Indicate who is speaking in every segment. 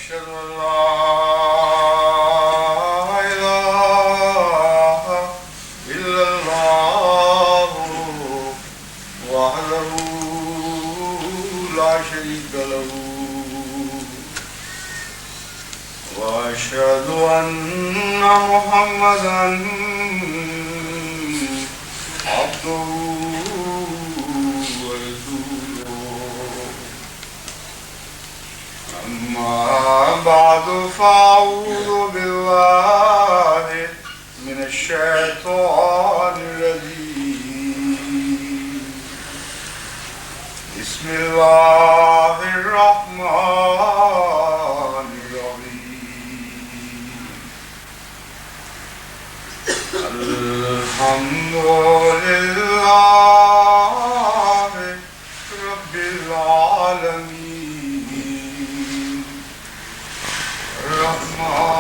Speaker 1: أشهد أن لا إله إلا الله وحده لا شريك له وأشهد أن محمدا عبده أما بعد فأعوذ بالله من الشيطان الرجيم بسم الله الرحمن الرحيم الحمد لله رب العالمين الرحمن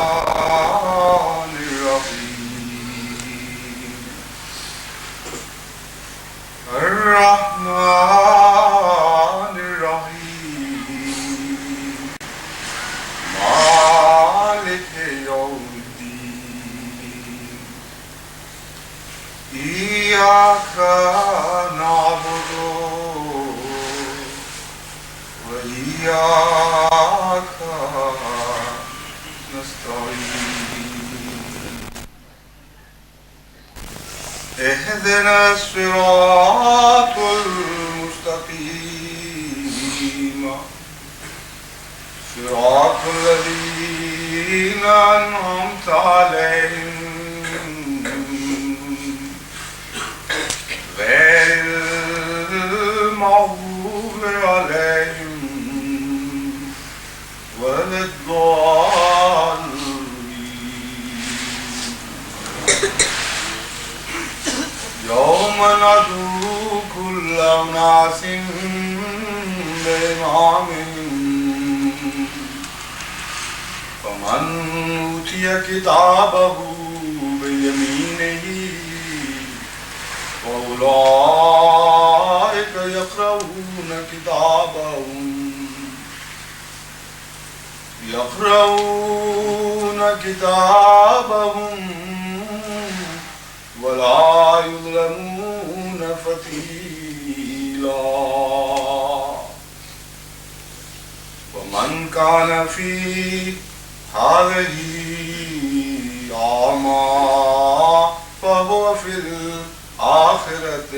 Speaker 1: الرحيم الرحمن الرحيم مالك يوم الدين إياك نعبد وإياك اهدنا الصراط المستقيم صراط الذين أنعمت عليهم غير المغضوب عليهم ولا الضالين. يوم ندعو كل أناس بإمامهم فمن أوتي كتابه بيمينه فأولئك يقرؤون كتابهم ولا يظلمون فتيلا. ومن كان في هذه أعمى فهو في الآخرة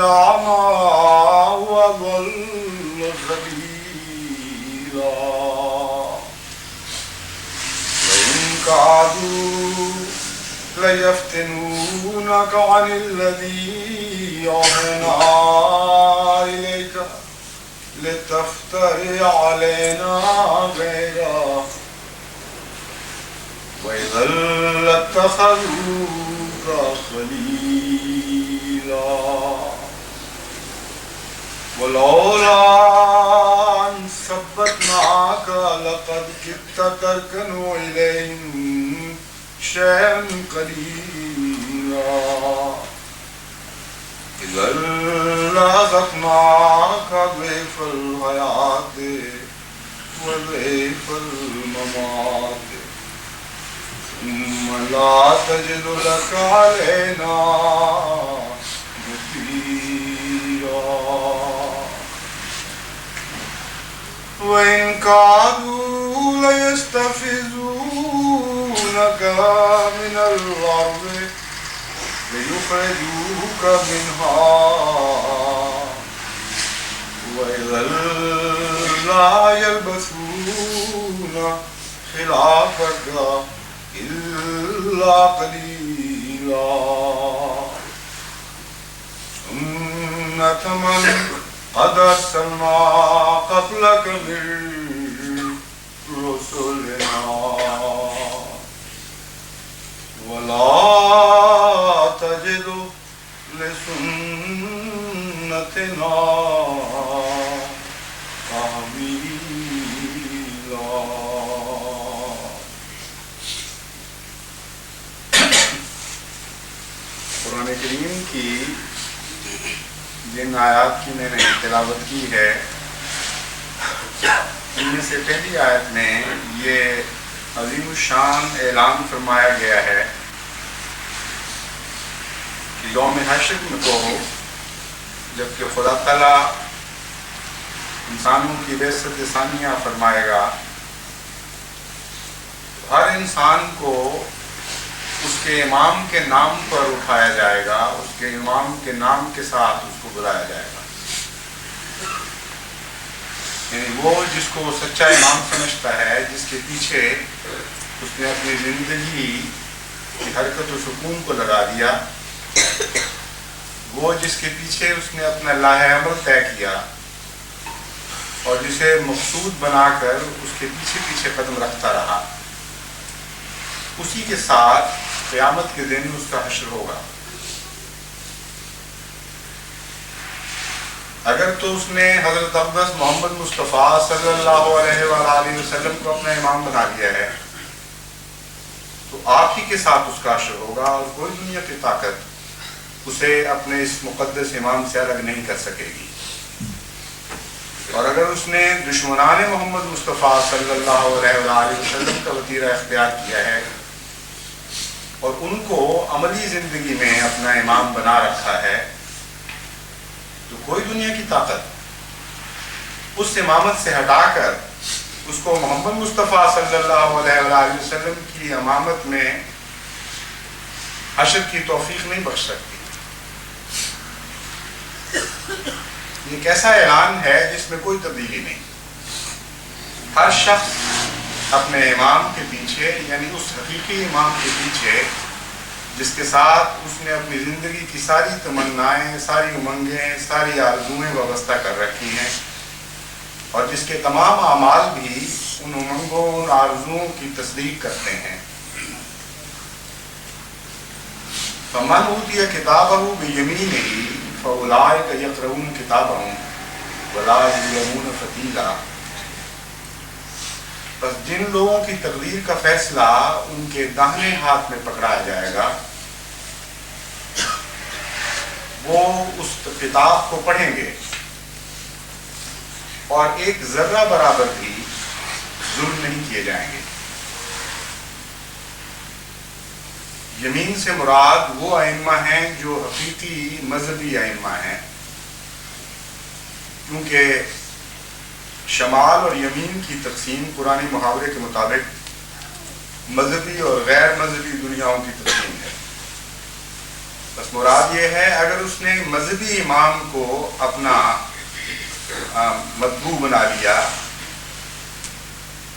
Speaker 1: أعمى وأضل سبيلا. كادوا ليفتنونك عن الذي أوحينا إليك لتفتري علينا غيره وإذا لاتخذوك خليلا. ولولا أن ثبتناك لقد كدت تركن إليهم شيئا قليلا. إذا لأذقناك ضيف الحياة وضيف الممات ثم لا تجد لك علينا وإن كادوا ليستفزونك من الأرض ليخرجوك منها وإذا لا يلبثون خلافك إلا قليلا. سنة من قد أرسلنا قبلك من رسلنا ولا تجد لسنتنا تحويلا. قرآن کریم کی جن آیات کی میں نے تلاوت کی ہے ان میں سے پہلی آیت میں یہ عظیم الشان اعلان فرمایا گیا ہے کہ یوم حشر میں کو جب کہ خدا تعالیٰ انسانوں کی بعثت ثانیہ فرمائے گا، ہر انسان کو اس کے امام کے نام پر اٹھایا جائے گا، اس کے امام کے نام کے ساتھ اس کو بلایا جائے گا، یعنی وہ جس کو وہ سچا امام سمجھتا ہے، جس کے پیچھے اس نے اپنی زندگی کی حرکت و سکون کو لگا دیا، وہ جس کے پیچھے اس نے اپنا لاہ عمل طے کیا اور جسے مقصود بنا کر اس کے پیچھے پیچھے قدم رکھتا رہا، اسی کے ساتھ قیامت کے دن اس کا حشر ہوگا۔ اگر تو اس نے حضرت اقدس محمد مصطفیٰ صلی اللہ علیہ وآلہ وسلم کو اپنا امام بنا لیا ہے تو آپ ہی کے ساتھ اس کا حشر ہوگا، اور کوئی دنیا کی طاقت اسے اپنے اس مقدس امام سے الگ نہیں کر سکے گی۔ اور اگر اس نے دشمنان محمد مصطفیٰ صلی اللہ علیہ وآلہ وسلم کا وتیرہ اختیار کیا ہے اور ان کو عملی زندگی میں اپنا امام بنا رکھا ہے تو کوئی دنیا کی طاقت اس امامت سے ہٹا کر اس کو محمد مصطفیٰ صلی اللہ علیہ وآلہ وسلم کی امامت میں حشر کی توفیق نہیں بخش سکتی۔ یہ ایک ایسا اعلان ہے جس میں کوئی تبدیلی نہیں، ہر شخص اپنے امام کے پیچھے، یعنی اس حقیقی امام کے پیچھے جس کے ساتھ اس نے اپنی زندگی کی ساری تمنائیں، ساری امنگیں، ساری آرزوئیں وابستہ کر رکھی ہیں، اور جس کے تمام اعمال بھی ان امنگوں، ان آرزوؤں کی تصدیق کرتے ہیں۔ فَمَنْ أُوتِيَ كِتَابَهُ بِيَمِينِهِ فَأُولَٰئِكَ يَقْرَءُونَ كِتَابَهُمْ وَلَا يُظْلَمُونَ فَتِيلًا۔ بس جن لوگوں کی تقدیر کا فیصلہ ان کے داہنے ہاتھ میں پکڑایا جائے گا وہ اس کتاب کو پڑھیں گے اور ایک ذرہ برابر بھی ظلم نہیں کیے جائیں گے۔ یمین سے مراد وہ ائمہ ہیں جو حقیقی مذہبی ائمہ ہیں، کیونکہ شمال اور یمین کی تقسیم قرآنی محاورے کے مطابق مذہبی اور غیر مذہبی دنیاؤں کی تقسیم ہے۔ بس مراد یہ ہے اگر اس نے مذہبی امام کو اپنا متبوع بنا لیا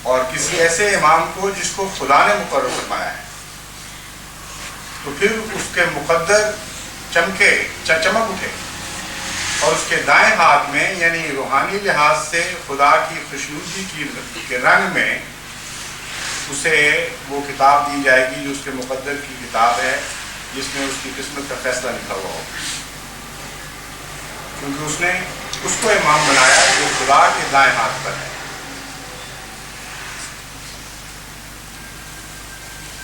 Speaker 1: اور کسی ایسے امام کو جس کو خدا نے مقرر فرمایا ہے تو پھر اس کے مقدر چمک اٹھے اور اس کے دائیں ہاتھ میں، یعنی روحانی لحاظ سے خدا کی خوشنودی کے رنگ میں اسے وہ کتاب دی جائے گی جو اس کے مقدر کی کتاب ہے، جس میں اس کی قسمت کا فیصلہ لکھا ہوا ہو، کیونکہ اس نے اس کو امام بنایا جو خدا کے دائیں ہاتھ پر ہے۔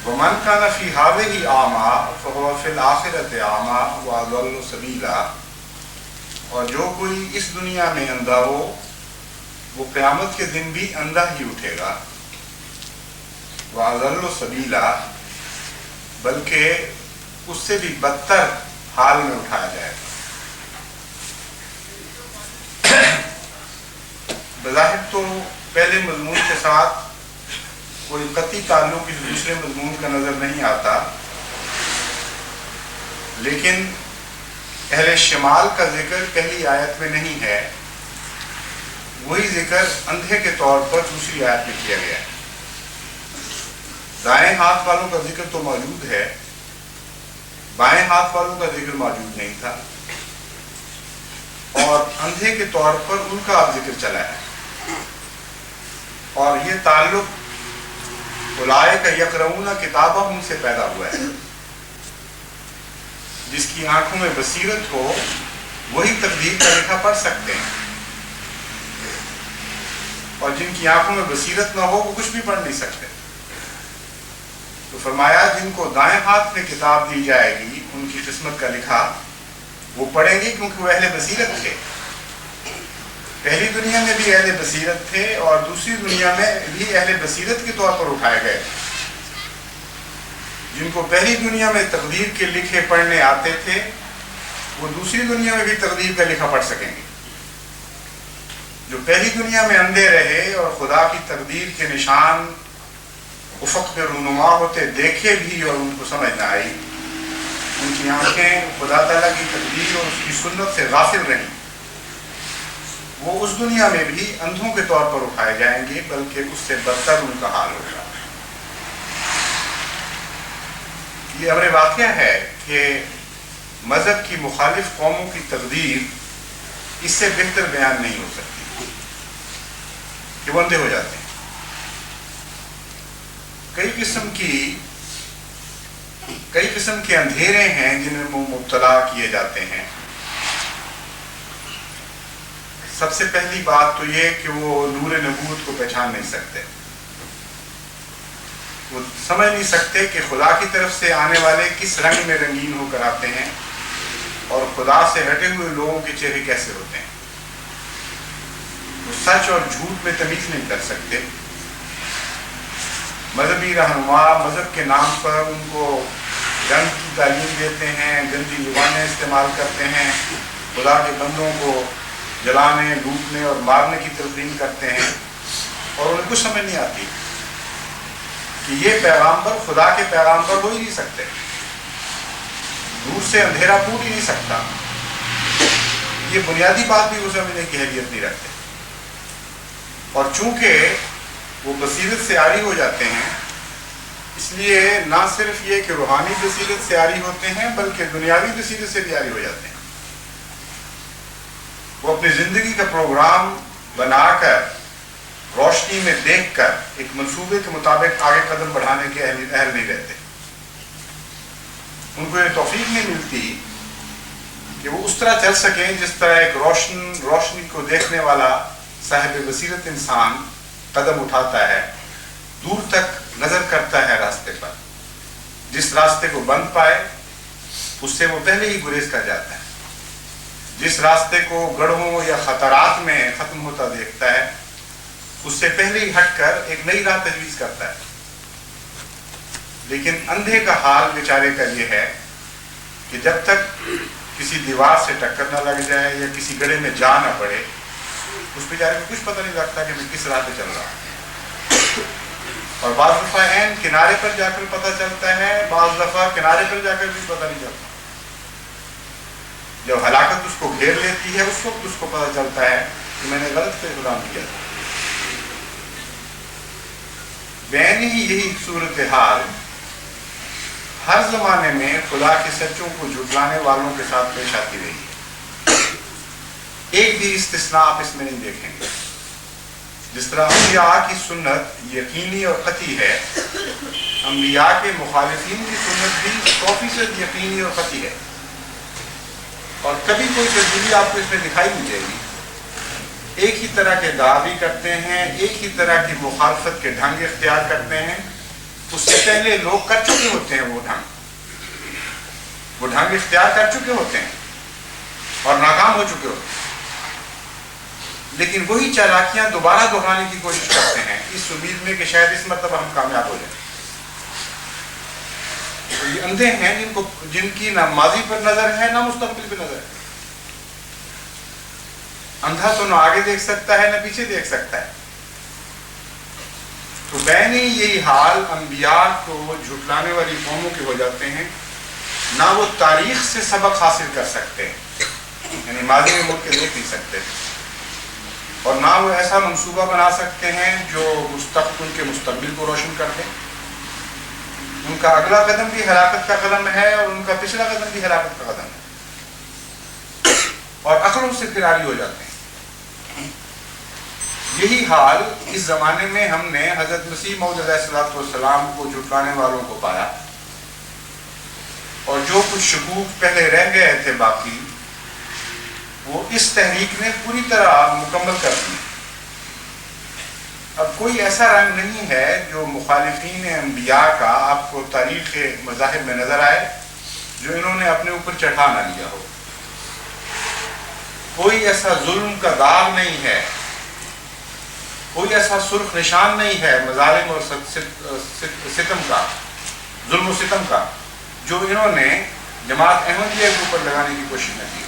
Speaker 1: وَمَنْ كَانَ فِي هَٰذِهِ أَعْمَىٰ فَهُوَ فِي الْآخِرَةِ أَعْمَىٰ وَأَضَلُّ سَبِيلًا، اور جو کوئی اس دنیا میں اندھا ہو وہ قیامت کے دن بھی اندھا ہی اٹھے گا، وَأَضَلُّ سَبِيلًا، بلکہ اس سے بھی بدتر حال میں اٹھایا جائے گا۔ بظاہر تو پہلے مضمون کے ساتھ کوئی قطعی تعلق اس دوسرے مضمون کا نظر نہیں آتا، لیکن اہل شمال کا ذکر پہلی آیت میں نہیں ہے، وہی ذکر اندھے کے طور پر دوسری آیت میں کیا گیا ہے۔ دائیں ہاتھ والوں کا ذکر تو موجود ہے، بائیں ہاتھ والوں کا ذکر موجود نہیں تھا، اور اندھے کے طور پر ان کا اب ذکر چلا ہے، اور یہ تعلق اولئک یقرؤون کتابہم سے پیدا ہوا ہے۔ جس کی آنکھوں میں بصیرت ہو وہی تقدیر کا لکھا پڑھ سکتے ہیں، اور جن کی آنکھوں میں بصیرت نہ ہو وہ کچھ بھی پڑھ نہیں سکتے۔ تو فرمایا جن کو دائیں ہاتھ میں کتاب دی جائے گی ان کی قسمت کا لکھا وہ پڑھیں گے کیونکہ وہ اہل بصیرت تھے. پہلی دنیا میں بھی اہل بصیرت تھے اور دوسری دنیا میں بھی اہل بصیرت کے طور پر اٹھائے گئے. جن کو پہلی دنیا میں تقدیر کے لکھے پڑھنے آتے تھے وہ دوسری دنیا میں بھی تقدیر کا لکھا پڑھ سکیں گے. جو پہلی دنیا میں اندھے رہے اور خدا کی تقدیر کے نشان افق میں رونما ہوتے دیکھے بھی اور ان کو سمجھ نہ آئی، ان کی آنکھیں خدا تعالیٰ کی تقدیر اور اس کی سنت سے غافل رہیں، وہ اس دنیا میں بھی اندھوں کے طور پر اٹھائے جائیں گے، بلکہ اس سے بدتر ان کا حال ہوگا. یہ امر واقعہ ہے کہ مذہب کی مخالف قوموں کی تقدیر اس سے بہتر بیان نہیں ہو سکتی کہ وہ اندھے ہو جاتے ہیں. کئی قسم کے اندھیرے ہیں جن میں وہ مبتلا کیے جاتے ہیں. سب سے پہلی بات تو یہ کہ وہ نور نبوت کو پہچان نہیں سکتے. وہ سمجھ نہیں سکتے کہ خدا کی طرف سے آنے والے کس رنگ میں رنگین ہو کر آتے ہیں اور خدا سے ہٹے ہوئے لوگوں کے چہرے کیسے ہوتے ہیں. وہ سچ اور جھوٹ میں تمیز نہیں کر سکتے. مذہبی رہنما مذہب کے نام پر ان کو رنگ کی تعلیم دیتے ہیں، گندی زبانیں استعمال کرتے ہیں، خدا کے بندوں کو جلانے، لوٹنے اور مارنے کی تلقین کرتے ہیں، اور انہیں کچھ سمجھ نہیں آتی کہ یہ پیغامبر خدا کے پیغامبر ہو ہی نہیں سکتے. دور سے اندھیرا پھوٹ ہی نہیں سکتا. یہ بنیادی بات بھی وہ سمجھنے کی حیثیت نہیں رکھتے. اور چونکہ وہ بصیرت سے عاری ہو جاتے ہیں، اس لیے نہ صرف یہ کہ روحانی بصیرت سے عاری ہوتے ہیں بلکہ دنیاوی بصیرت سے بھی عاری ہو جاتے ہیں. وہ اپنی زندگی کا پروگرام بنا کر، روشنی میں دیکھ کر ایک منصوبے کے مطابق آگے قدم بڑھانے کے اہل نہیں رہتے. ان کو یہ توفیق نہیں ملتی کہ وہ اس طرح چل سکیں جس طرح ایک روشنی کو دیکھنے والا صاحب بصیرت انسان قدم اٹھاتا ہے، دور تک نظر کرتا ہے راستے پر. جس راستے کو بند پائے اس سے وہ پہلے ہی گریز کر جاتا ہے. جس راستے کو گڑھوں یا خطرات میں ختم ہوتا دیکھتا ہے اس سے پہلے ہی ہٹ کر ایک نئی راہ تجویز کرتا ہے. لیکن اندھے کا حال بیچارے کا یہ ہے کہ جب تک کسی دیوار سے ٹکر نہ لگ جائے یا کسی گڑھے میں جا نہ پڑے، اس بیچارے کو کچھ پتہ نہیں لگتا کہ میں کس راہ پہ چل رہا ہوں. اور بعض دفعہ عین کنارے پر جا کر پتہ چلتا ہے، بعض دفعہ کنارے پر جا کر بھی پتہ نہیں چلتا. جب ہلاکت اس کو گھیر لیتی ہے اس وقت اس کو پتہ چلتا ہے کہ میں نے غلط اقدام کیا تھا. بین ہی یہی صورتحال ہر زمانے میں خدا کے سچوں کو جھٹلانے والوں کے ساتھ پیش آتی رہی ہے. ایک بھی استثناء آپ اس میں نہیں دیکھیں گے. جس طرح انبیاء کی سنت یقینی اور قطعی ہے، انبیاء کے مخالفین کی سنت بھی 100% یقینی اور قطعی ہے، اور کبھی کوئی تبدیلی آپ کو اس میں دکھائی نہیں دے گی. ایک ہی طرح کے دعوی کرتے ہیں، ایک ہی طرح کی مخالفت کے ڈھنگ اختیار کرتے ہیں. اس سے پہلے لوگ کر چکے ہوتے ہیں وہ ڈھنگ اختیار کر چکے ہوتے ہیں اور ناکام ہو چکے ہوتے ہیں. لیکن وہی چالاکیاں دوبارہ دہرانے کی کوشش کرتے ہیں اس امید میں کہ شاید اس مرتبہ ہم کامیاب ہو جائیں. تو یہ اندھے ہیں جن کی نہ ماضی پر نظر ہے نہ مستقبل پہ نظر ہے. اندھا تو نہ آگے دیکھ سکتا ہے نہ پیچھے دیکھ سکتا ہے. تو بین ہی یہی حال انبیاء کو جھٹلانے والی قوموں کے ہو جاتے ہیں. نہ وہ تاریخ سے سبق حاصل کر سکتے ہیں، یعنی ماضی میں مڑ کے دیکھ نہیں سکتے، اور نہ وہ ایسا منصوبہ بنا سکتے ہیں جو ان کے مستقبل کو روشن کر دے. ان کا اگلا قدم بھی ہلاکت کا قدم ہے اور ان کا پچھلا قدم بھی ہلاکت کا قدم ہے، اور عقلوں سے فراری ہو جاتے ہیں. یہی حال اس زمانے میں ہم نے حضرت مسیح موعود علیہ الصلوۃ والسلام کو جھٹلانے والوں کو پایا، اور جو کچھ شکوک پہلے رہ گئے تھے باقی وہ اس تحریک نے پوری طرح مکمل کر دی. اب کوئی ایسا رنگ نہیں ہے جو مخالفین انبیاء کا آپ کو تاریخ مذاہب میں نظر آئے جو انہوں نے اپنے اوپر چڑھا نہ لیا ہو. کوئی ایسا ظلم کا داغ نہیں ہے، کوئی ایسا سرخ نشان نہیں ہے مظالم اور ستم کا، ظلم و ستم کا، جو انہوں نے جماعت احمدیہ کے اوپر لگانے کی کوشش نہ کی۔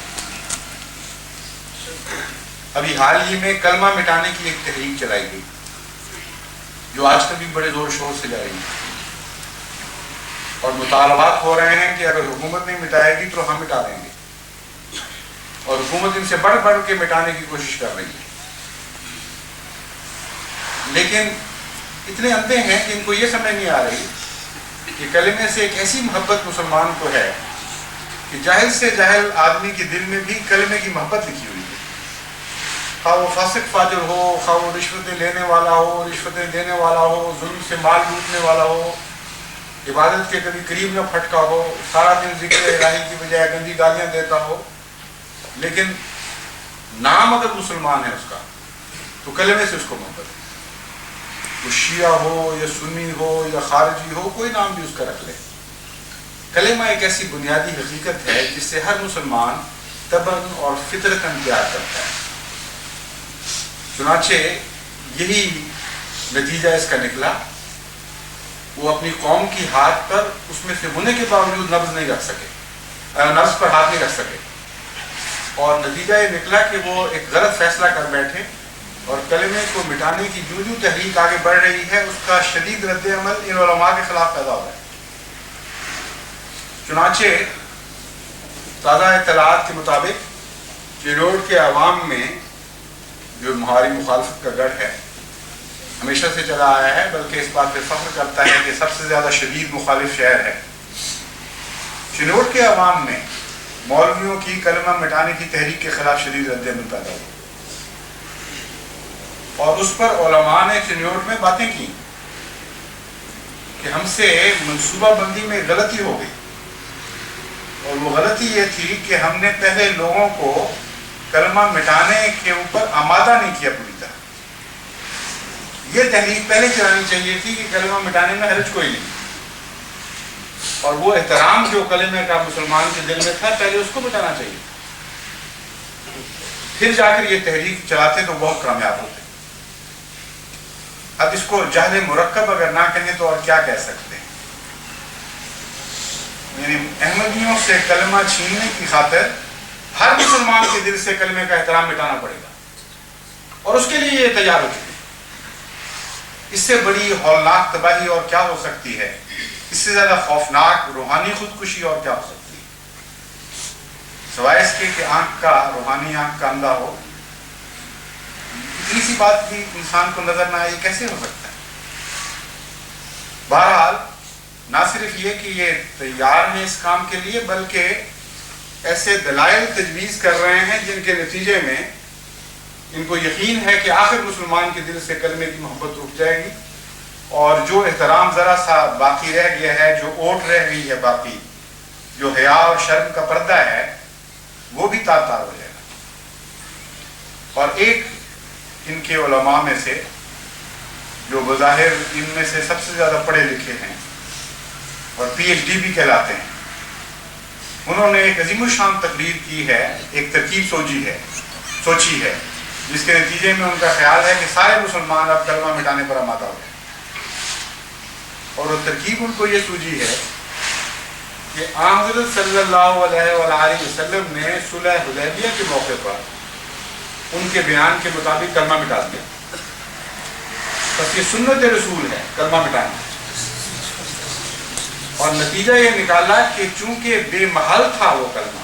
Speaker 1: ابھی حال ہی میں کلمہ مٹانے کی ایک تحریک چلائی گئی جو آج کل بھی بڑے زور شور سے جاری ہے، اور مطالبات ہو رہے ہیں کہ اگر حکومت نہیں مٹائے گی تو ہم مٹا دیں گے، اور حکومت ان سے بڑھ بڑھ کے مٹانے کی کوشش کر رہی ہے۔ لیکن اتنے اندھے ہیں کہ ان کو یہ سمجھ نہیں آ رہی کہ کلمے سے ایک ایسی محبت مسلمان کو ہے کہ جاہل سے جاہل آدمی کے دل میں بھی کلمے کی محبت لکھی ہوئی ہے، خواہ وہ فاسق فاجر ہو، خواہ وہ رشوتیں لینے والا ہو، رشوتیں دینے والا ہو، ظلم سے مال لوٹنے والا ہو، عبادت کے کبھی قریب نہ پھٹکا ہو، سارا دن ذکر الہی کی بجائے گندی گالیاں دیتا ہو، لیکن نام اگر مسلمان ہے اس کا تو کلمے سے اس کو محبت ہے۔ وہ شیعہ ہو یا سنی ہو یا خارجی ہو، کوئی نام بھی اس کا رکھ لے، کلمہ ایک ایسی بنیادی حقیقت ہے جس سے ہر مسلمان طبعاً اور فطرتاً پیار کرتا ہے۔ چنانچہ یہی نتیجہ اس کا نکلا، وہ اپنی قوم کی ہاتھ پر اس میں سے ہونے کے باوجود نبض نہیں رکھ سکے، نبض پر ہاتھ نہیں رکھ سکے، اور نتیجہ یہ نکلا کہ وہ ایک غلط فیصلہ کر بیٹھے، اور کلمے کو مٹانے کی جو جو تحریک آگے بڑھ رہی ہے اس کا شدید رد عمل ان علماء کے خلاف پیدا ہو رہا ہے۔ چنانچہ تازہ اطلاعات کے مطابق چنوٹ کے عوام میں جو ہماری مخالفت کا گڑھ ہے ہمیشہ سے چلا آیا ہے، بلکہ اس بات پہ فخر کرتا ہے کہ سب سے زیادہ شدید مخالف شہر ہے۔ چنوٹ کے عوام میں مولویوں کی کلمہ مٹانے کی تحریک کے خلاف شدید رد عمل پیدا ہوا، اور اس پر علماء نے چنوٹ میں باتیں کی کہ ہم سے منصوبہ بندی میں غلطی ہو گئی، اور وہ غلطی یہ تھی کہ ہم نے پہلے لوگوں کو کلمہ مٹانے کے اوپر آمادہ نہیں کیا پوری طرح۔ یہ تحریک پہلے چلانی چاہیے تھی کہ کلمہ مٹانے میں حرج کوئی نہیں، اور وہ احترام جو کلمے کا مسلمان کے دل میں تھا پہلے اس کو مٹانا چاہیے، پھر جا کر یہ تحریک چلاتے تو بہت کامیاب ہوتے۔ اب اس کو جہل مرکب اگر نہ کہیں تو اور کیا کہہ سکتے ہیں؟ یعنی احمدیوں سے کلمہ چھیننے کی خاطر ہر مسلمان کے دل سے کلمے کا احترام مٹانا پڑے گا، اور اس کے لیے یہ تیار ہو چکے۔ اس سے بڑی ہولناک تباہی اور کیا ہو سکتی ہے؟ اس سے زیادہ خوفناک روحانی خودکشی اور کیا ہو سکتی ہے؟ سوائے اس کے کہ آنکھ کا روحانی آنکھ کا اندھا ہو، اتنی سی بات بھی انسان کو نظر نہ آئی، کیسے ہو سکتا ہے؟ بہرحال نہ صرف یہ کہ یہ تیار ہیں اس کام کے لیے، بلکہ ایسے دلائل تجویز کر رہے ہیں جن کے نتیجے میں ان کو یقین ہے کہ آخر مسلمان کے دل سے کلمے کی محبت اٹھ جائے گی، اور جو احترام ذرا سا باقی رہ گیا ہے، جو اوٹ رہ گئی ہے باقی، جو حیا اور شرم کا پردہ ہے، وہ بھی تار تار ہو جائے گا۔ اور ایک ان کے علماء میں سے جو بظاہر ان میں سے سب سے زیادہ پڑھے لکھے ہیں اور پی ایچ ڈی بھی کہلاتے ہیں، انہوں نے ایک عظیم الشان تقریر کی ہے، ایک ترکیب سوچی ہے جس کے نتیجے میں ان کا خیال ہے کہ سارے مسلمان اب کلمہ مٹانے پر آمادہ ہو گئے، اور وہ ترکیب ان کو یہ سوجی ہے کہ آن حضرت صلی اللہ علیہ وآلہ وسلم نے صلح حدیبیہ کے موقع پر ان کے بیان کے مطابق کلمہ مٹا دیا، بس یہ سنت رسول ہے کلمہ مٹانا، اور نتیجہ یہ نکالا کہ چونکہ بے محل تھا وہ کلمہ،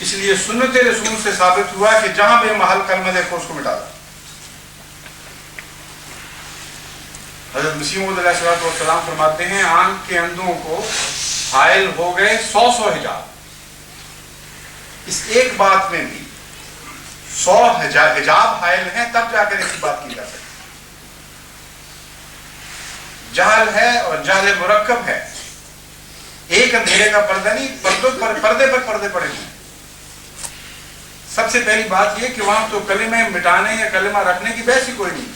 Speaker 1: اس لیے سنت رسول سے ثابت ہوا کہ جہاں بے محل کلمہ دیکھو اس کو مٹا دو۔ حضرت مسیح موعود علیہ السلام فرماتے ہیں آنکھ کے اندھوں کو حائل ہو گئے 100 حجاب، اس ایک بات میں بھی 100 حجاب حائل ہیں، تب جا کر ایسی بات کی جا سکتی۔ جہل ہے اور جہل مرکب ہے، ایک اندھیرے کا پردہ نہیں، پردے پر پردے پڑے ہیں۔ سب سے پہلی بات یہ کہ وہاں تو کلمہ مٹانے یا کلمہ رکھنے کی بحث ہی کوئی نہیں۔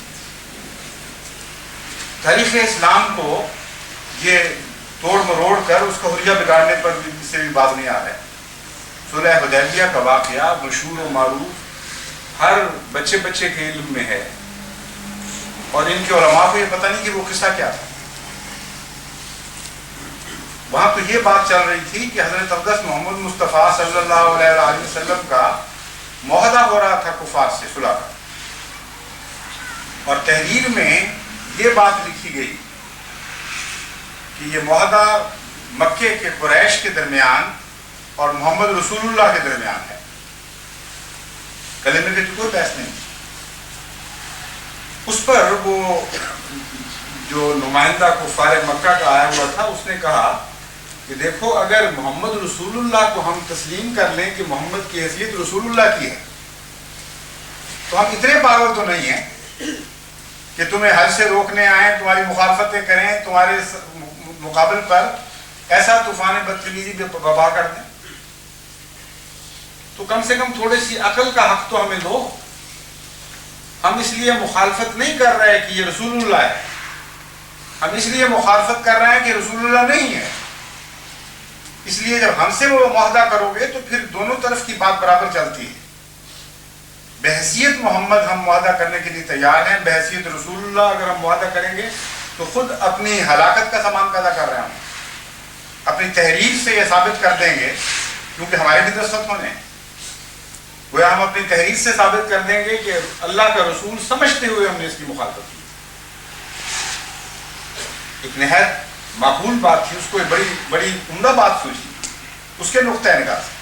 Speaker 1: تاریخ اسلام کو یہ توڑ مروڑ کر اس کا حلیہ بگاڑنے پر سے بھی بات نہیں آ رہا ہے۔ صلح حدیبیہ کا واقعہ مشہور و معروف، ہر بچے کے علم میں ہے، اور ان کے علماء کو یہ پتہ نہیں کہ وہ قصہ کیا تھا۔ وہاں تو یہ بات چل رہی تھی کہ حضرت اقدس محمد مصطفیٰ صلی اللہ علیہ وآلہ وسلم کا معاہدہ ہو رہا تھا کفار سے صلح کا، اور تحریر میں یہ بات لکھی گئی کہ یہ معاہدہ مکے کے قریش کے درمیان اور محمد رسول اللہ کے درمیان ہے، کلمے کی تو کوئی بحث نہیں۔ اس پر وہ جو نمائندہ کفار مکہ کا آیا ہوا تھا اس نے کہا کہ دیکھو، اگر محمد رسول اللہ کو ہم تسلیم کر لیں کہ محمد کی حیثیت رسول اللہ کی ہے، تو ہم اتنے پاگل تو نہیں ہیں کہ تمہیں حج سے روکنے آئیں، تمہاری مخالفتیں کریں، تمہارے مقابل پر ایسا طوفان بدتمیزی پہ وبا کر دیں۔ تو کم سے کم تھوڑی سی عقل کا حق تو ہمیں دو۔ ہم اس لیے مخالفت نہیں کر رہے کہ یہ رسول اللہ ہے، ہم اس لیے مخالفت کر رہے ہیں کہ رسول اللہ نہیں ہے۔ اس لیے جب ہم سے وہ معاہدہ کرو گے تو پھر دونوں طرف کی بات برابر چلتی ہے۔ بحیثیت محمد ہم معاہدہ کرنے کے لیے تیار ہیں، بحیثیت رسول اللہ اگر ہم معاہدہ کریں گے تو خود اپنی ہلاکت کا سامان پیدا کر رہے ہیں، اپنی تحریر سے یہ ثابت کر دیں گے، کیونکہ ہمارے بھی دستخط ہونے ہیں، گویا ہم اپنی تحریر سے ثابت کر دیں گے کہ اللہ کا رسول سمجھتے ہوئے ہم نے اس کی مخالفت کی۔ ایک نہایت معقول بات تھی، اس کو بڑی عمدہ بات سوچی اس کے نقطۂ نگاہ سے۔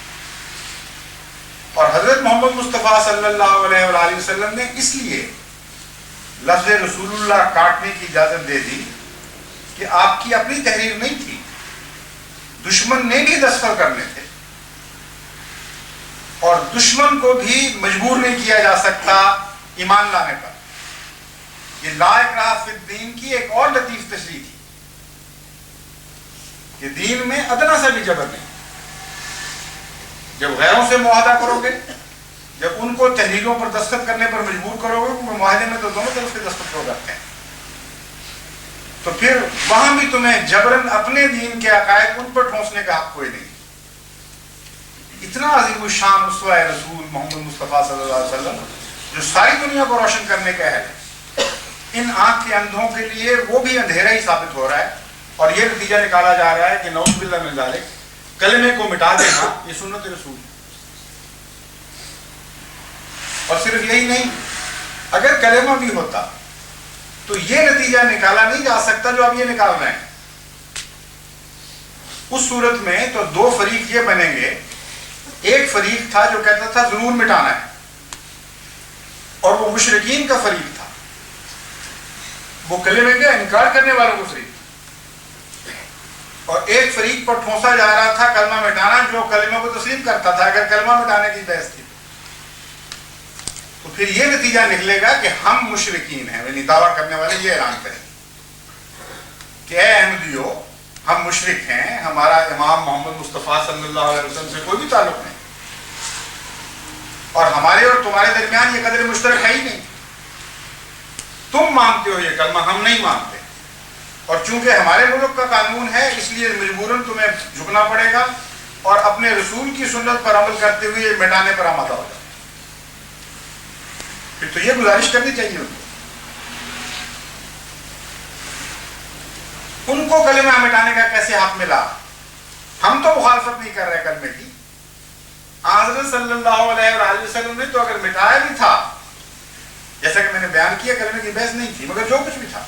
Speaker 1: اور حضرت محمد مصطفیٰ صلی اللہ علیہ وآلہ وسلم نے اس لیے لفظ رسول اللہ کاٹنے کی اجازت دے دی کہ آپ کی اپنی تحریر نہیں تھی، دشمن نے بھی دستخط کرنے تھے، اور دشمن کو بھی مجبور نہیں کیا جا سکتا ایمان لانے پر۔ یہ لا اکراہ فی الدین کی ایک اور لطیف تشریح تھی کہ دین میں ادنا سا بھی جبر نہیں۔ جب غیروں سے معاہدہ کرو گے، جب ان کو تحریروں پر دستخط کرنے پر مجبور کرو گے، کیونکہ معاہدے میں تو دونوں طرف سے دستخط ہو جاتے ہیں، تو پھر وہاں بھی تمہیں جبرن اپنے دین کے عقائد ان پر ٹھونسنے کا حق کوئی نہیں۔ اتنا عظیم الشان اسوہ رسول محمد مصطفیٰ صلی اللہ علیہ وسلم جو ساری دنیا کو روشن کرنے کا ہے، ان آنکھ کے اندھوں کے لیے وہ بھی اندھیرا ہی ثابت ہو رہا ہے، اور یہ نتیجہ نکالا جا رہا ہے کہ نعوذ باللہ من ذالک کلمے کو مٹا دینا یہ سنت رسول ہے۔ اور صرف یہی نہیں، اگر کلمہ بھی ہوتا تو یہ نتیجہ نکالا نہیں جا سکتا جو اب یہ نکال رہے ہیں۔ اس صورت میں تو دو فریق یہ بنیں گے، ایک فریق تھا جو کہتا تھا ضرور مٹانا ہے، اور وہ مشرکین کا فریق تھا، وہ کلمے کا انکار کرنے والوں کو فریق، اور ایک فریق پر ٹھونسا جا رہا تھا کلمہ مٹانا جو کلمہ کو تسلیم کرتا تھا۔ اگر کلمہ مٹانے کی بحث تھی تو پھر یہ نتیجہ نکلے گا کہ ہم مشرکین ہیں، یعنی دعویٰ کرنے والے یہ اعلان کریں کہ اے احمدیو، ہم مشرک ہیں، ہمارا امام محمد مصطفیٰ صلی اللہ علیہ وسلم سے کوئی بھی تعلق نہیں، اور ہمارے اور تمہارے درمیان یہ قدر مشترک ہے ہی نہیں۔ تم مانتے ہو یہ کلمہ، ہم نہیں مانتے، اور چونکہ ہمارے ملک کا قانون ہے اس لیے مجبوراً تمہیں جھکنا پڑے گا اور اپنے رسول کی سنت پر عمل کرتے ہوئے مٹانے پر آمادہ ہو جائے۔ پھر تو یہ گزارش کرنی چاہیے ان کو کلمہ مٹانے کا کیسے حق ملا؟ ہم تو مخالفت نہیں کر رہے کلمے کی، حضرت صلی اللہ علیہ وآلہ وسلم نے تو اگر مٹایا بھی تھا، جیسا کہ میں نے بیان کیا کلمے کی بحث نہیں تھی، مگر جو کچھ بھی تھا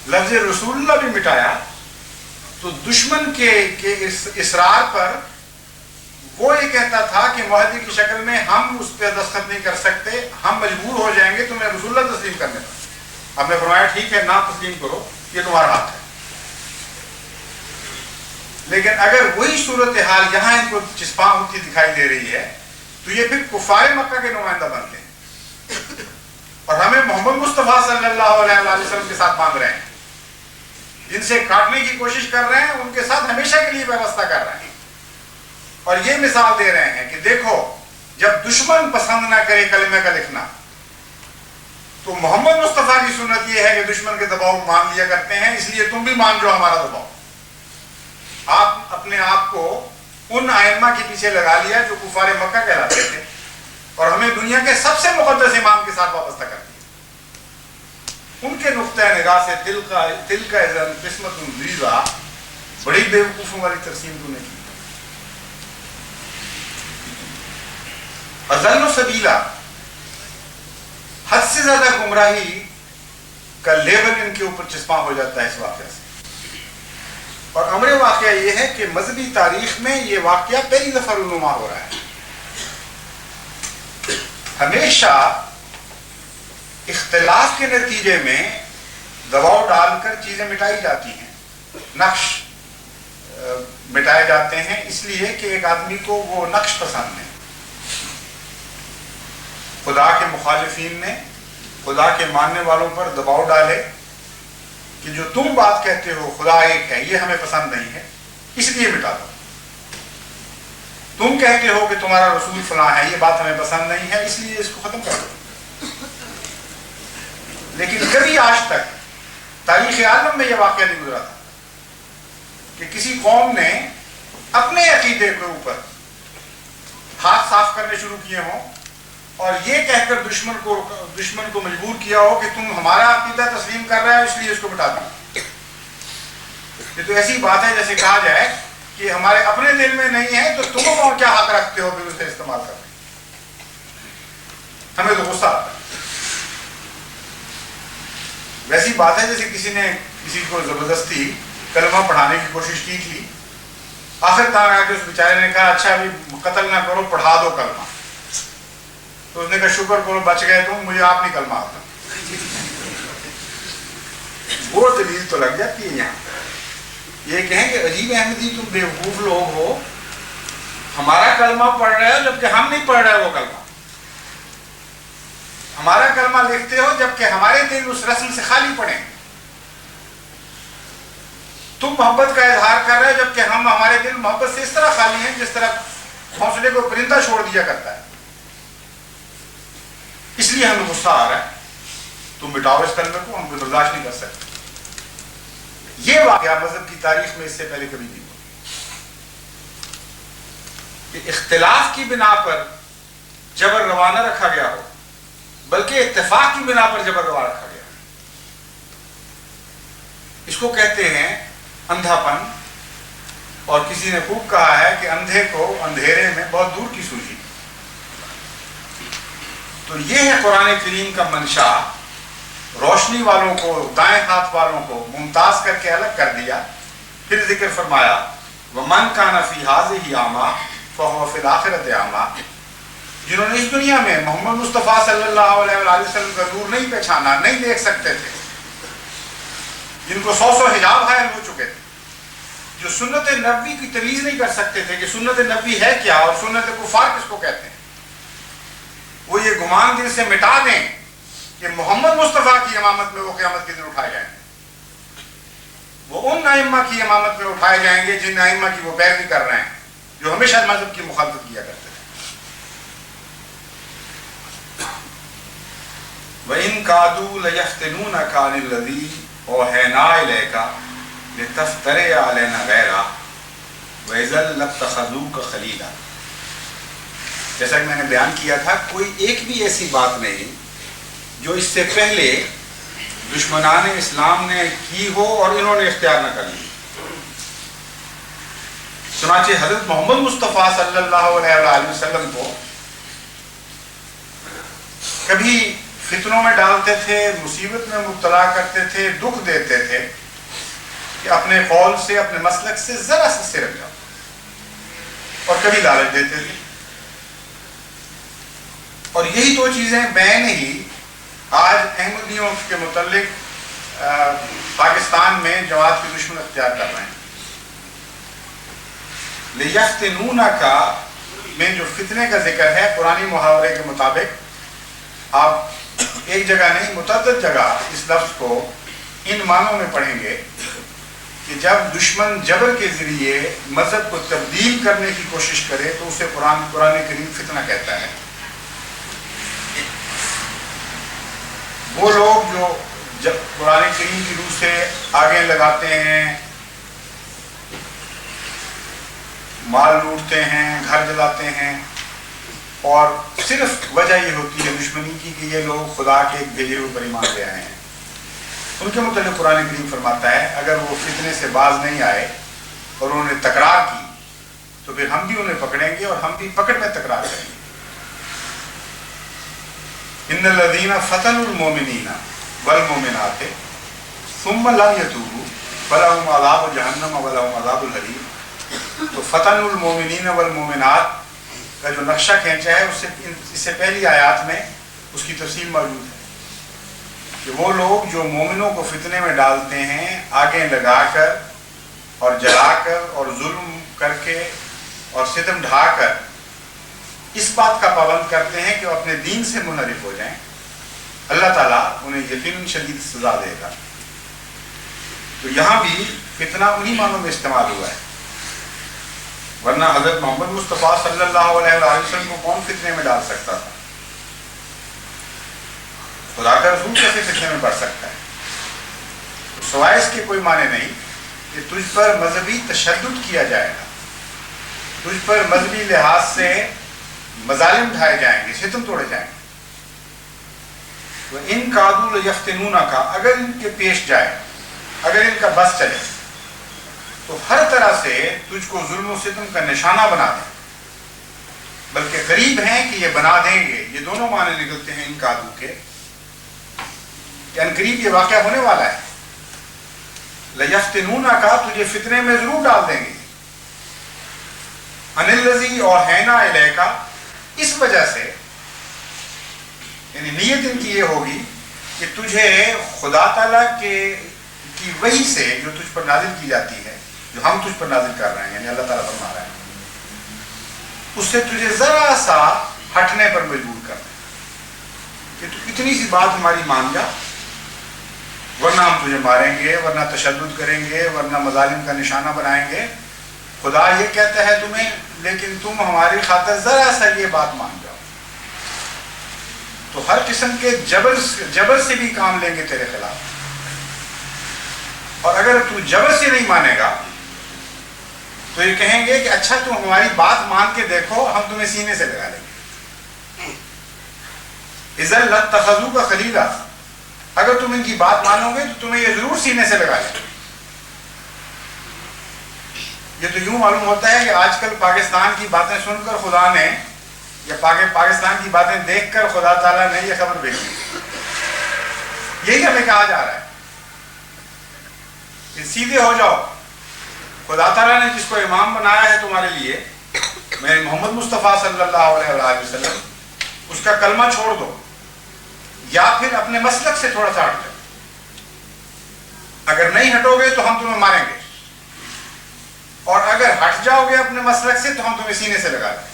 Speaker 1: لفظ رسول اللہ بھی مٹایا، تو دشمن کے اصرار پر وہ یہ کہتا تھا کہ معاہدے کی شکل میں ہم اس پہ دستخط نہیں کر سکتے، ہم مجبور ہو جائیں گے تمہیں رسول اللہ تسلیم کرنے پر۔ ہم نے فرمایا ٹھیک ہے، نہ تسلیم کرو، یہ تمہارا حق ہے۔ لیکن اگر وہی صورتحال یہاں ان کو چسپاں ہوتی دکھائی دے رہی ہے تو یہ پھر کفار مکہ کے نمائندہ بنتے ہیں، اور ہمیں محمد مصطفیٰ صلی اللہ علیہ وآلہ وسلم کے ساتھ باندھ رہے ہیں، جن سے کاٹنے کی کوشش کر رہے ہیں ان کے ساتھ ہمیشہ کے لیے ویوستھا کر رہے ہیں، اور یہ مثال دے رہے ہیں کہ دیکھو جب دشمن پسند نہ کرے کلمہ کا لکھنا تو محمد مصطفیٰ کی سنت یہ ہے کہ دشمن کے دباؤ مان لیا کرتے ہیں، اس لیے تم بھی مان جو ہمارا دباؤ۔ آپ اپنے آپ کو ان ائمہ کے پیچھے لگا لیا جو کفار مکہ کہلاتے تھے، اور ہمیں دنیا کے سب سے مقدس امام کے ساتھ وابستہ کر دیا۔ ان کے نقطۂ نگاہ سے دل کا اذن قسمت ضیزہ، بڑی بیوقوفوں والی تقسیم تو نہیں کی۔ اضل و سبیلا، حد سے زیادہ گمراہی کا لیبل ان کے اوپر چسپاں ہو جاتا ہے اس واقعہ سے۔ اور امر واقعہ یہ ہے کہ مذہبی تاریخ میں یہ واقعہ پہلی دفعہ رونما ہو رہا ہے۔ ہمیشہ اختلاف کے نتیجے میں دباؤ ڈال کر چیزیں مٹائی جاتی ہیں، نقش مٹائے جاتے ہیں، اس لیے کہ ایک آدمی کو وہ نقش پسند ہے۔ خدا کے مخالفین نے خدا کے ماننے والوں پر دباؤ ڈالے کہ جو تم بات کہتے ہو خدا ایک ہے، یہ ہمیں پسند نہیں ہے، اس لیے مٹا دو۔ تم کہتے ہو کہ تمہارا رسول فلاں ہے، یہ بات ہمیں پسند نہیں ہے، اس لیے اس کو ختم کر دو۔ لیکن کبھی آج تک تاریخ عالم میں یہ واقعہ نہیں گزرا تھا کہ کسی قوم نے اپنے عقیدے کے اوپر ہاتھ صاف کرنے شروع کیے ہوں اور یہ کہہ کر دشمن کو مجبور کیا ہو کہ تم ہمارا عقیدہ تسلیم کر رہا ہے اس لیے اس کو مٹا دو۔ یہ تو ایسی بات ہے جیسے کہا جائے کہ ہمارے اپنے دل میں نہیں ہے تو تم اور کیا حق رکھتے ہو پھر اسے استعمال کرنے۔ ہمیں تو غصہ آتا ہے۔ ویسی بات ہے جیسے کسی نے کسی کو زبردستی کلمہ پڑھانے کی کوشش کی تھی، آخر تک آ کے اس بیچارے نے کہا اچھا ابھی قتل نہ کرو، پڑھا دو کلمہ۔ تو اس نے کہا شکر کرو بچ گئے تم، مجھے آپ نہیں کلمہ آتا۔ وہ دلیل تو لگ جاتی ہے یہاں۔ یہ کہیں کہ عجیب احمدی تم بیوقوف لوگ ہو، ہمارا کلمہ پڑھ رہے ہو جبکہ ہم نہیں پڑھ رہے وہ کلمہ، ہمارا کلمہ لکھتے ہو جبکہ ہمارے دل اس رسم سے خالی پڑے، تم محبت کا اظہار کر رہے ہو جبکہ ہم ہمارے دل محبت سے اس طرح خالی ہیں جس طرح گھونسلے کو پرندہ چھوڑ دیا کرتا ہے، اس لیے ہمیں غصہ آ رہا ہے، تم مٹاؤ اس کلمے کو، ہم برداشت نہیں کر سکتے۔ یہ واقعہ مذہب کی تاریخ میں اس سے پہلے کبھی نہیں ہوا کہ اختلاف کی بنا پر جبر روانہ رکھا گیا ہو، بلکہ اتفاق کی بنا پر جبر روا رکھا گیا۔ اس کو کہتے ہیں اندھا پن، اور کسی نے خوب کہا ہے کہ اندھے کو اندھیرے میں بہت دور کی سوجی۔ تو یہ ہے قرآن کریم کا منشا، روشنی والوں کو، دائیں ہاتھ والوں کو ممتاز کر کے الگ کر دیا۔ پھر ذکر فرمایا وَمَنْ كَانَ فِي هَٰذِهِ أَعْمَىٰ فَهُوَ فِي الْآخِرَةِ أَعْمَىٰ، جنہوں نے اس دنیا میں محمد مصطفیٰ صلی اللہ علیہ وآلہ وسلم کا نور نہیں پہچانا، نہیں دیکھ سکتے تھے، جن کو 100 حجاب حائل ہو چکے تھے، جو سنت نبوی کی تمیز نہیں کر سکتے تھے کہ سنت نبوی ہے کیا اور سنت کفار کس کو کہتے ہیں، وہ یہ گمان دل سے مٹا دیں کہ محمد مصطفیٰ کی امامت میں وہ قیامت کے دن اٹھائے جائیں گے۔ وہ ان ائمہ کی امامت میں اٹھائے جائیں گے جن ائمہ کی وہ پیروی کر رہے ہیں، جو ہمیشہ مذہب کی مخالفت کیا کرتے ہیں۔ وَإِن كَادُوا لَيَفْتِنُونَكَ عَنِ الَّذِي أَوْحَيْنَا إِلَيْكَ لِتَفْتَرِيَ عَلَيْنَا غَيْرَهُ وَإِذًا لَاتَّخَذُوكَ خَلِيلًا۔ جیسا کہ میں نے بیان کیا تھا، کوئی ایک بھی ایسی بات نہیں جو اس سے پہلے دشمنان اسلام نے کی ہو اور انہوں نے اختیار نہ کر لی۔ چنانچہ حضرت محمد مصطفیٰ صلی اللہ علیہ وآلہ وسلم کو کبھی فتنوں میں ڈالتے تھے، مصیبت میں مبتلا کرتے تھے، دکھ دیتے تھے کہ اپنے قول سے، اپنے مسلک سے ذرا سا سرک جاؤ، اور کبھی لالچ دیتے تھے۔ اور یہی دو چیزیں بین ہی آج احمدیوں کے متعلق پاکستان میں جماعت کے دشمن اختیار کر رہے ہیں۔ لِيَفْتِنُونَكَ میں جو فتنے کا ذکر ہے قرآنی محاورے کے مطابق آپ ایک جگہ نہیں متعدد جگہ اس لفظ کو ان معنوں میں پڑھیں گے کہ جب دشمن جبر کے ذریعے مذہب کو تبدیل کرنے کی کوشش کرے تو اسے قرآن کریم فتنہ کہتا ہے۔ وہ لوگ جو جب قرآن کریم کی روح سے آگے لگاتے ہیں، مال لوٹتے ہیں، گھر جلاتے ہیں، اور صرف وجہ یہ ہوتی ہے دشمنی کی کہ یہ لوگ خدا کے ایک بھیجے ہوئے پر ایمان لے آئے ہیں. ان کے متعلق قرآن کریم فرماتا ہے اگر وہ فتنے سے باز نہیں آئے اور انہوں نے تکرار کی تو پھر ہم بھی انہیں پکڑیں گے اور ہم بھی پکڑ میں تکرار کریں گے. ان الذین فتنوا المؤمنین والمؤمنات ثم لم یتوبوا فلہم عذاب جہنم ولہم عذاب الحریق. تو فتن المومنین والمومنات کا جو نقشہ کھینچا ہے اس سے پہلی آیات میں اس کی تفصیل موجود ہے کہ وہ لوگ جو مومنوں کو فتنے میں ڈالتے ہیں آگے لگا کر اور جلا کر اور ظلم کر کے اور ستم ڈھا کر اس بات کا پابند کرتے ہیں کہ وہ اپنے دین سے منحرف ہو جائیں، اللہ تعالیٰ انہیں یقیناً شدید سزا دے گا. تو یہاں بھی فتنہ انہی معنوں میں استعمال ہوا ہے، ورنہ حضرت محمد مصطفیٰ صلی اللہ علیہ وآلہ وسلم کو کون فتنے میں ڈال سکتا تھا؟ خدا کا رسول کیسے فتنے میں پڑ سکتا ہے؟ سوائے اس کے کوئی معنی نہیں کہ تجھ پر مذہبی تشدد کیا جائے گا، تجھ پر مذہبی لحاظ سے مظالم ڈھائے جائیں گے، ستم توڑے جائیں گے. تو ان کادوا لیفتنونک کا اگر ان کے پیش جائے، اگر ان کا بس چلے تو ہر طرح سے تجھ کو ظلم و ستم کا نشانہ بنا دیں، بلکہ قریب ہیں کہ یہ بنا دیں گے. یہ دونوں معنی نکلتے ہیں ان کادو کے کہ ان قریب یہ واقعہ ہونے والا ہے. لیفتنونک کا تجھے فتنے میں ضرور ڈال دیں گے. ان الذی اوحینا الیک اس وجہ سے، یعنی نیت ان کی یہ ہوگی کہ تجھے خدا تعالیٰ کی وحی سے جو تجھ پر نازل کی جاتی ہے، جو ہم تجھ پر نازل کر رہے ہیں، یعنی اللہ تعالیٰ فرما رہا ہے، اس سے تجھے ذرا سا ہٹنے پر مجبور کرنا ہے کہ تو اتنی سی بات ہماری مان جا، ورنہ ہم تجھے ماریں گے، ورنہ تشدد کریں گے، ورنہ مظالم کا نشانہ بنائیں گے. خدا یہ کہتا ہے تمہیں، لیکن تم ہماری خاطر ذرا سا یہ بات مان جاؤ. تو ہر قسم کے جبر سے بھی کام لیں گے تیرے خلاف، اور اگر تو جبر سے نہیں مانے گا تو یہ کہیں گے کہ اچھا تم ہماری بات مان کے دیکھو، ہم تمہیں سینے سے لگا لیں گے. اذا لاتخذوک خلیلا، اگر تم ان کی بات مانو گے تو تمہیں یہ ضرور سینے سے لگا لیں گے. یہ تو یوں معلوم ہوتا ہے کہ آج کل پاکستان کی باتیں سن کر خدا نے، یا پاکستان کی باتیں دیکھ کر خدا تعالیٰ نے یہ خبر بھیجی. یہی ہمیں کہا جا رہا ہے کہ سیدھے ہو جاؤ. خدا تعالیٰ نے جس کو امام بنایا ہے تمہارے لیے، میں محمد مصطفیٰ صلی اللہ علیہ وآلہ وسلم، اس کا کلمہ چھوڑ دو یا پھر اپنے مسلک سے تھوڑا سا ہٹ جاؤ. اگر نہیں ہٹو گے تو ہم تمہیں ماریں گے، اور اگر ہٹ جاؤ گے اپنے مسلک سے تو ہم تمہیں سینے سے لگا دیں،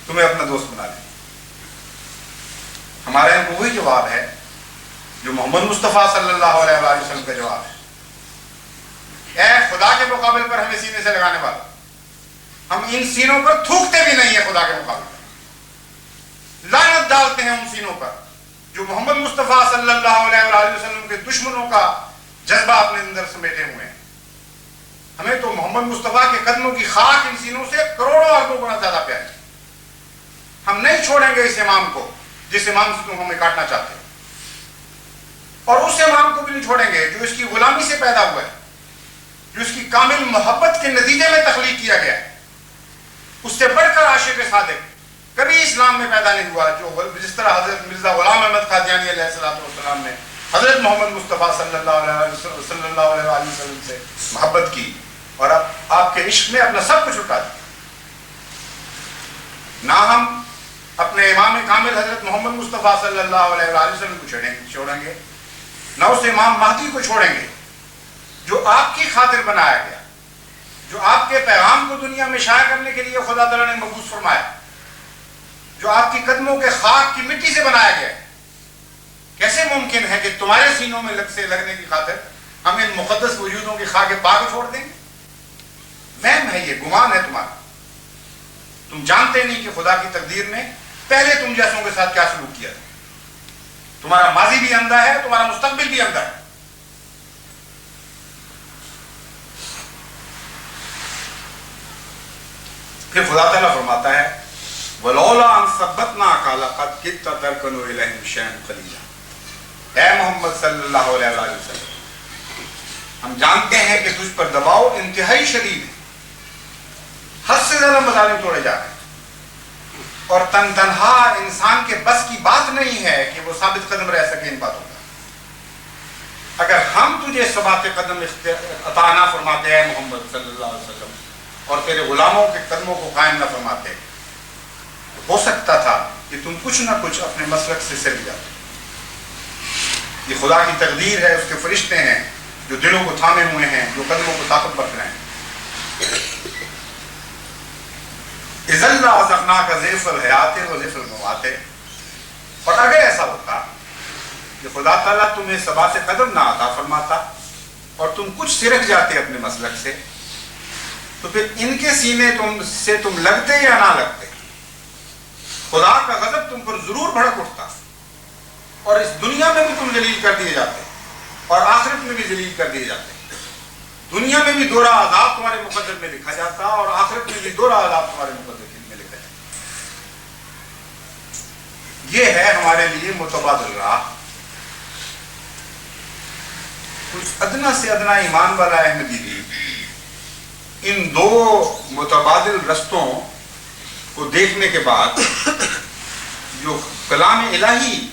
Speaker 1: تمہیں اپنا دوست بنا لیں. ہمارے یہاں وہی جواب ہے جو محمد مصطفیٰ صلی اللہ علیہ وآلہ وسلم کا جواب ہے. اے خدا کے مقابل پر ہمیں سینے سے لگانے والا، ہم ان سینوں پر تھوکتے بھی نہیں ہیں. خدا کے مقابل پر لعنت ڈالتے ہیں ان سینوں پر جو محمد مصطفیٰ صلی اللہ علیہ وآلہ وسلم کے دشمنوں کا جذبہ اپنے اندر سمیٹے ہوئے ہیں. ہمیں تو محمد مصطفیٰ کے قدموں کی خاک ان سینوں سے کروڑوں اربوں گنا زیادہ پیاری. ہم نہیں چھوڑیں گے اس امام کو جس امام سے تم ہمیں کاٹنا چاہتے ہو، اور اس امام کو بھی نہیں چھوڑیں گے جو اس کی غلامی سے پیدا ہوا ہے، جو اس کی کامل محبت کے نتیجے میں تخلیق کیا گیا ہے. اس سے بڑھ کر عاشق صادق کبھی اسلام میں پیدا نہیں ہوا، جو جس طرح حضرت مرزا غلام احمد قادیانی علیہ السلام نے حضرت محمد مصطفیٰ صلی اللہ علیہ وسلم سے محبت کی اور آپ کے عشق میں اپنا سب کچھ لٹا دیا. نہ ہم اپنے امام کامل حضرت محمد مصطفیٰ صلی اللہ علیہ وسلم کو چھوڑیں گے، نہ اس امام مہدی کو چھوڑیں گے جو آپ کی خاطر بنایا گیا، جو آپ کے پیغام کو دنیا میں شائع کرنے کے لیے خدا تعالیٰ نے مبعوث فرمایا، جو آپ کی قدموں کے خاک کی مٹی سے بنایا گیا. کیسے ممکن ہے کہ تمہارے سینوں میں لگنے کی خاطر ہم ان مقدس وجودوں کی خاک پاک چھوڑ دیں گے؟ وہم ہے، یہ گمان ہے تمہارا. تم جانتے نہیں کہ خدا کی تقدیر نے پہلے تم جیسوں کے ساتھ کیا سلوک کیا تھا. تمہارا ماضی بھی اندھا ہے، تمہارا مستقبل بھی اندھا ہے. پھر خدا تعالیٰ فرماتا ہے وَلَوْلَا أَن ثَبَّتْنَاكَ لَقَدْ كِدتَّ تَرْكَنُ إِلَيْهِمْ شَيْئًا قَلِيلًا۔ اے محمد صلی اللہ علیہ وسلم، ہم جانتے ہیں کہ تجھ پر دباؤ انتہائی شدید ہے، حد سے زیادہ مظالم توڑے جا رہے ہیں، اور تنہا انسان کے بس کی بات نہیں ہے کہ وہ ثابت قدم رہ سکے ان باتوں کا۔ اگر ہم تجھے ثبات قدم عطا نہ فرماتے ہیں محمد صلی اللہ علیہ وسلم، اور تیرے غلاموں کے قدموں کو قائم نہ فرماتے، تو ہو سکتا تھا کہ تم کچھ نہ کچھ اپنے مسلک سے سر جاتے۔ یہ خدا کی تقدیر ہے، اس کے فرشتے ہیں جو دلوں کو تھامے ہوئے ہیں، جو قدموں کو طاقت بخش رہے ہیں۔ اِذَا لَأَذَقْنَاكَ ضِعْفَ الْحَيَاةِ وَضِعْفَ الْمَمَاتِ، اور اگر ایسا ہوتا کہ خدا تعالیٰ تمہیں ثبات قدم نہ عطا فرماتا اور تم کچھ سرک جاتے اپنے مسلک سے، تو پھر ان کے سینے سے تم لگتے یا نہ لگتے، خدا کا غضب تم پر ضرور بھڑک اٹھتا، اور اس دنیا میں بھی تم ذلیل کر دیے جاتے اور آخرت میں بھی ذلیل کر دیے جاتے۔ دنیا میں بھی دوہرا عذاب تمہارے مقدر میں لکھا جاتا اور آخرت میں بھی دوہرا عذاب تمہارے مقدر میں لکھا جاتا۔ یہ ہے ہمارے لیے متبادل راہ۔ کچھ ادنا سے ادنا ایمان والا احمدی بھی ان دو متبادل رستوں کو دیکھنے کے بعد جو کلام الہی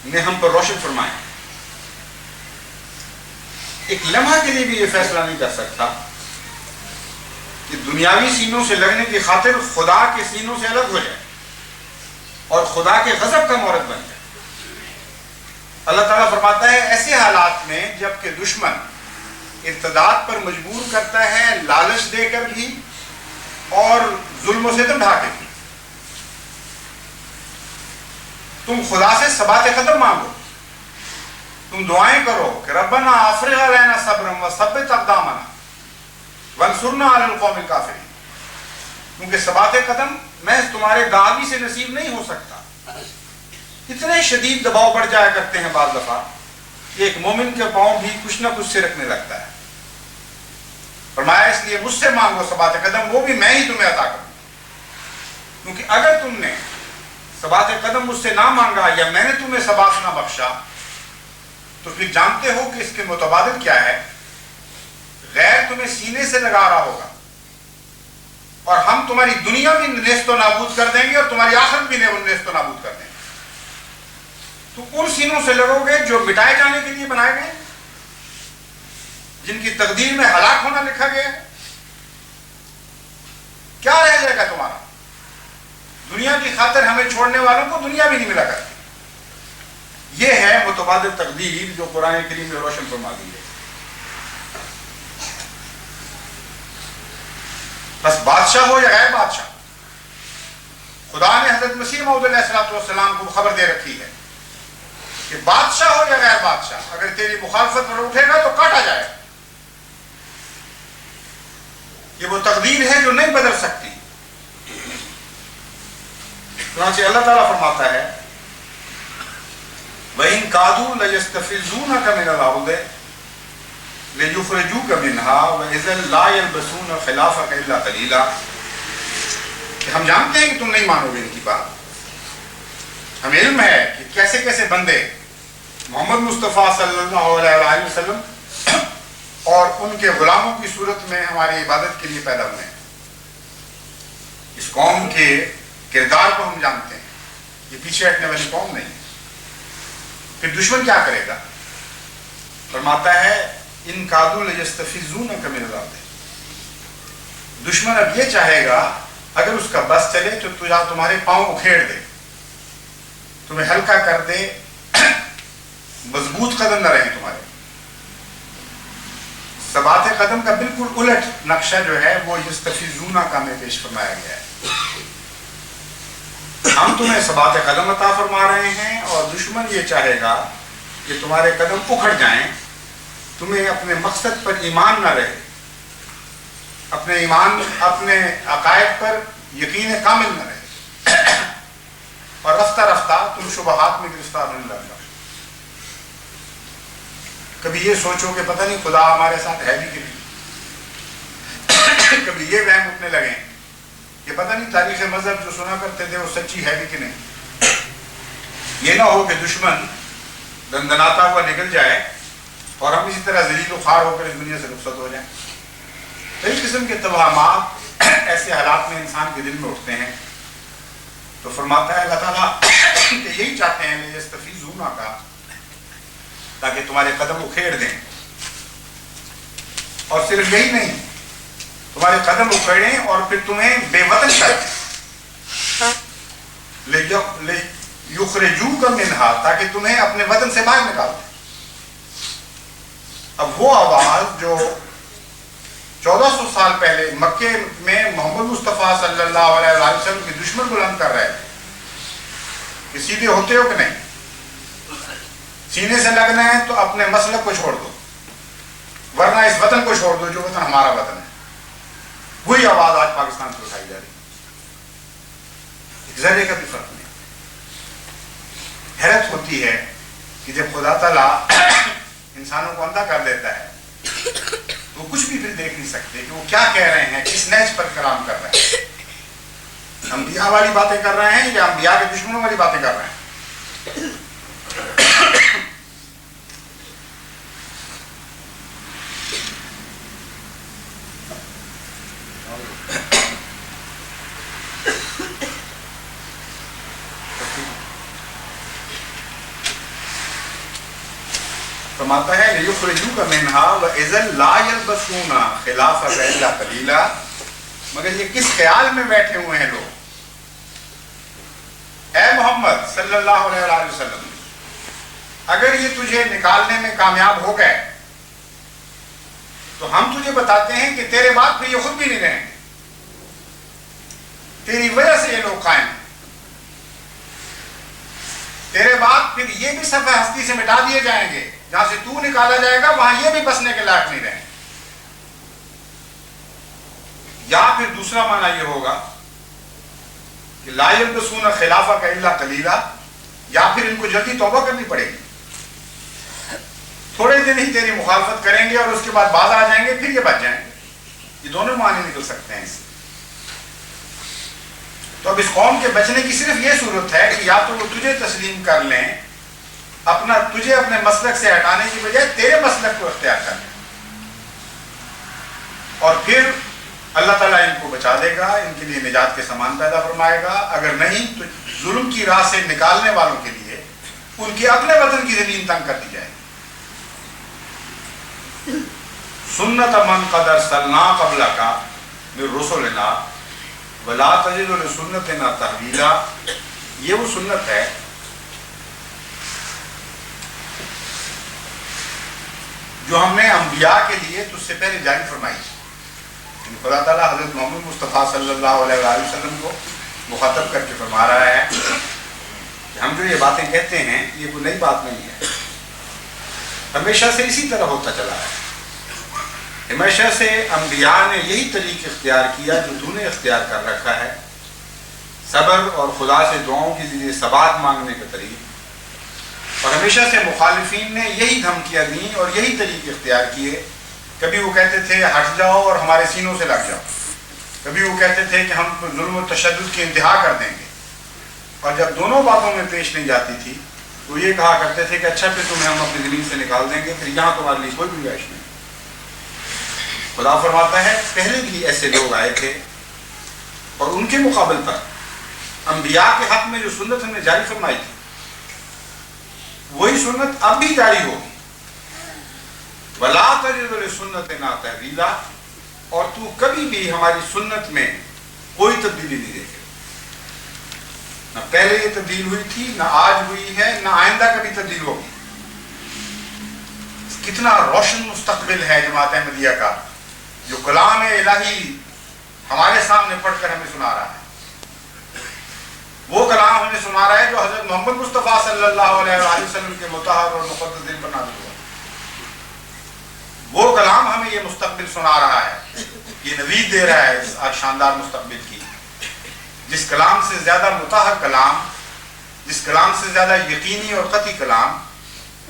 Speaker 1: نے ہم پر روشن فرمائے، ایک لمحہ کے لیے بھی یہ فیصلہ نہیں کر سکتا کہ دنیاوی سینوں سے لگنے کی خاطر خدا کے سینوں سے الگ ہو جائے اور خدا کے غضب کا مورد بن جائے۔ اللہ تعالیٰ فرماتا ہے ایسے حالات میں جب کہ دشمن ارتداد پر مجبور کرتا ہے، لالچ دے کر بھی اور ظلم و ستم ڈھا کے بھی، تم خدا سے ثبات قدم مانگو، تم دعائیں کرو کہ ربنا افرغ علینا صبرا وثبت اقدامنا وانصرنا علی القوم الکافرین، کیونکہ ثبات قدم محض تمہارے دعوی سے نصیب نہیں ہو سکتا۔ اتنے شدید دباؤ پڑ جایا کرتے ہیں بعض دفعہ کہ ایک مومن کے پاؤں بھی کچھ نہ کچھ سرکنے لگتا ہے۔ فرمایا اس لیے مجھ سے مانگو ثبات قدم، وہ بھی میں ہی تمہیں عطا کروں، کیونکہ اگر تم نے ثبات قدم مجھ سے نہ مانگا یا میں نے تمہیں ثبات نہ بخشا تو پھر جانتے ہو کہ اس کے متبادل کیا ہے، غیر تمہیں سینے سے لگا رہا ہوگا اور ہم تمہاری دنیا بھی نیست و نابود کر دیں گے اور تمہاری آخرت بھی نیست و نابود کر دیں گے۔ تو ان سینوں سے لگو گے جو مٹائے جانے کے لیے بنائے گئے، جن کی تقدیر میں ہلاک ہونا لکھا گیا ہے۔ کیا رہ جائے گا تمہارا؟ دنیا کی خاطر ہمیں چھوڑنے والوں کو دنیا بھی نہیں ملا کرتی۔ یہ ہے متبادل تقدیر جو قرآن کریم میں روشن فرما دی ہے۔ بس بادشاہ ہو یا غیر بادشاہ، خدا نے حضرت مسیح موعود علیہ السلام کو خبر دے رکھی ہے کہ بادشاہ ہو یا غیر بادشاہ، اگر تیری مخالفت پر اٹھے گا تو کاٹا جائے گا۔ یہ وہ تقدیر ہے جو نہیں بدل سکتی۔ چنانچہ اللہ تعالیٰ فرماتا ہے وَإِن كَادُوا لَيَسْتَفِزُّونَكَ مِنَ الْأَرْضِ لِيُخْرِجُوكَ مِنْهَا وَإِذًا لَا يَلْبَثُونَ خِلَافَكَ إِلَّا قَلِيلًا، کہ ہم جانتے ہیں کہ تم نہیں مانو گے ان کی بات۔ ہمیں علم ہے کہ کیسے کیسے بندے محمد مصطفیٰ صلی اللہ علیہ وسلم اور ان کے غلاموں کی صورت میں ہماری عبادت کے لیے پیدا ہوئے ہیں۔ اس قوم کے کردار کو ہم جانتے ہیں، یہ پیچھے ہٹنے والی قوم نہیں ہے۔ پھر دشمن کیا کرے گا؟ فرماتا ہے ان کادوا لیستفزونک من الارض، دشمن اب یہ چاہے گا اگر اس کا بس چلے تو تمہارے پاؤں اکھیڑ دے، تمہیں ہلکا کر دے، مضبوط قدم نہ رہیں تمہارے۔ ثبات قدم کا بالکل الٹ نقشہ جو ہے وہ یستفزون کا میں پیش فرمایا گیا ہے۔ ہم تمہیں ثبات قدم عطا فرما رہے ہیں اور دشمن یہ چاہے گا کہ تمہارے قدم اکھڑ جائیں، تمہیں اپنے مقصد پر ایمان نہ رہے، اپنے عقائد پر یقین کامل نہ رہے، اور رفتہ رفتہ تم شبہات میں گرفتار ہونے لگ جاؤ۔ کبھی یہ سوچو کہ پتہ نہیں خدا ہمارے ساتھ ہے بھی کہ نہیں، کبھی یہ وہم اٹھنے لگے یہ پتہ نہیں تاریخ مذہب جو سنا کرتے تھے وہ سچی ہے بھی کہ نہیں. یہ نہ ہو کہ دشمن دندناتا ہوا نکل جائے اور ہم اسی طرح ذلیل و خوار ہو کر اس دنیا سے رخصت ہو جائیں. کئی قسم کے توہمات ایسے حالات میں انسان کے دل میں اٹھتے ہیں. تو فرماتا ہے اللہ تعالیٰ کہ یہی چاہتے ہیں لیستفیضونا کا، تاکہ تمہارے قدم اکھیڑ دیں. اور صرف یہی نہیں، تمہارے قدم اکھیڑیں اور پھر تمہیں بے وطن کر دیں، یخرجوک منہا، تاکہ تمہیں اپنے وطن سے باہر نکال دیں. اب وہ آواز جو 1400 سال پہلے مکے میں محمد مصطفیٰ صلی اللہ علیہ وسلم کے دشمن بلند کر رہے تھے کہ سیدھے ہوتے ہو کہ نہیں، سینے سے لگنا ہے تو اپنے مسلک کو چھوڑ دو، ورنہ اس وطن کو چھوڑ دو جو وطن ہمارا وطن ہے. وہی آواز آج پاکستان سے اٹھائی جا رہی ہے. ذرے کا بھی فرق نہیں. حیرت ہوتی ہے کہ جب خدا تعالیٰ انسانوں کو اندھا کر دیتا ہے تو وہ کچھ بھی پھر دیکھ نہیں سکتے کہ وہ کیا کہہ رہے ہیں، کس نیچ پر کلام کر رہے ہیں. انبیاء والی باتیں کر رہے ہیں یا انبیاء کے دشمنوں والی باتیں کر رہے ہیں. فرماتا ہے لیخرجوک منہا وَإِذًا لَا يَلْبَسُونَ خِلَافَكَ إِلَّا قَلِيلًا. مگر یہ کس خیال میں بیٹھے ہوئے ہیں لوگ. اے محمد صلی اللہ علیہ وسلم، اگر یہ تجھے نکالنے میں کامیاب ہو گئے تو ہم تجھے بتاتے ہیں کہ تیرے بعد پھر یہ خود بھی نہیں رہیں گے. تیری وجہ سے یہ لوگ قائم ہیں. تیرے بعد پھر یہ بھی صفحہ ہستی سے مٹا دیے جائیں گے. جہاں سے تو نکالا جائے گا وہاں یہ بھی بسنے کے لائق نہیں رہیں. یا پھر دوسرا معنی یہ ہوگا کہ لا یلبسون خلافک الا قلیلا، یا پھر ان کو جلدی توبہ کرنی پڑے گی. تھوڑے دن ہی تیری مخالفت کریں گے اور اس کے بعد باز آ جائیں گے، پھر یہ بچ جائیں گے. یہ دونوں معنی نکل سکتے ہیں اس سے. تو اب اس قوم کے بچنے کی صرف یہ صورت ہے کہ یا تو وہ تجھے تسلیم کر لیں، تجھے اپنے مسلک سے ہٹانے کی بجائے تیرے مسلک کو اختیار کر لیں، اور پھر اللہ تعالیٰ ان کو بچا دے گا، ان کے لیے نجات کے سامان پیدا فرمائے گا. اگر نہیں تو ظلم کی راہ سے نکالنے والوں کے لیے ان کے اپنے وطن کی زمین تنگ کر دی جائے گی. سنت من قد ارسلنا قبلک من رسلنا ولا تجد لسنتنا تحویلا. یہ وہ سنت ہے جو ہم نے انبیاء کے لیے تجھ سے پہلے جاری فرمائی. خدا تعالیٰ حضرت محمد مصطفیٰ صلی اللہ علیہ وسلم کو مخاطب کر کے فرما رہا ہے کہ ہم جو یہ باتیں کہتے ہیں یہ کوئی نئی بات نہیں ہے. ہمیشہ سے اسی طرح ہوتا چلا ہے. ہمیشہ سے انبیاء نے یہی طریق اختیار کیا جو تو نے اختیار کر رکھا ہے، صبر اور خدا سے دعاؤں کے لیے ثبات مانگنے کا طریق. اور ہمیشہ سے مخالفین نے یہی دھمکیاں دیں اور یہی طریقے اختیار کیے. کبھی وہ کہتے تھے ہٹ جاؤ اور ہمارے سینوں سے لگ جاؤ، کبھی وہ کہتے تھے کہ ہم ظلم و تشدد کی انتہا کر دیں گے. اور جب دونوں باتوں میں پیش نہیں جاتی تھی تو یہ کہا کرتے تھے کہ اچھا پھر تمہیں ہم اپنی زمین سے نکال دیں گے، پھر یہاں تمہارے لیے کوئی گنجائش نہیں. خدا فرماتا ہے پہلے بھی ایسے لوگ آئے تھے اور ان کے مقابل پر انبیاء کے حق میں جو سنت ہم نے جاری فرمائی تھی وہی سنت اب بھی جاری ہوگی. وَلَا تَجِدُ لِسُنَّتِنَا تَحْوِيلًا. اور تو کبھی بھی ہماری سنت میں کوئی تبدیلی نہیں دیکھے. نہ پہلے یہ تبدیل ہوئی تھی، نہ آج ہوئی ہے، نہ آئندہ کبھی تبدیل ہوگی. کتنا روشن مستقبل ہے جماعت احمدیہ کا، جو کلام الہی ہمارے سامنے پڑھ کر ہمیں سنا رہا ہے. وہ کلام ہمیں سنا رہا ہے جو حضرت محمد مصطفیٰ صلی اللہ علیہ وسلم کے مطہر اور مقدس دل پر نازل ہوا. وہ کلام ہمیں یہ مستقبل سنا رہا ہے، یہ نوید دے رہا ہے اس شاندار مستقبل کی، جس کلام سے زیادہ مطہر کلام، جس کلام سے زیادہ یقینی اور قطعی کلام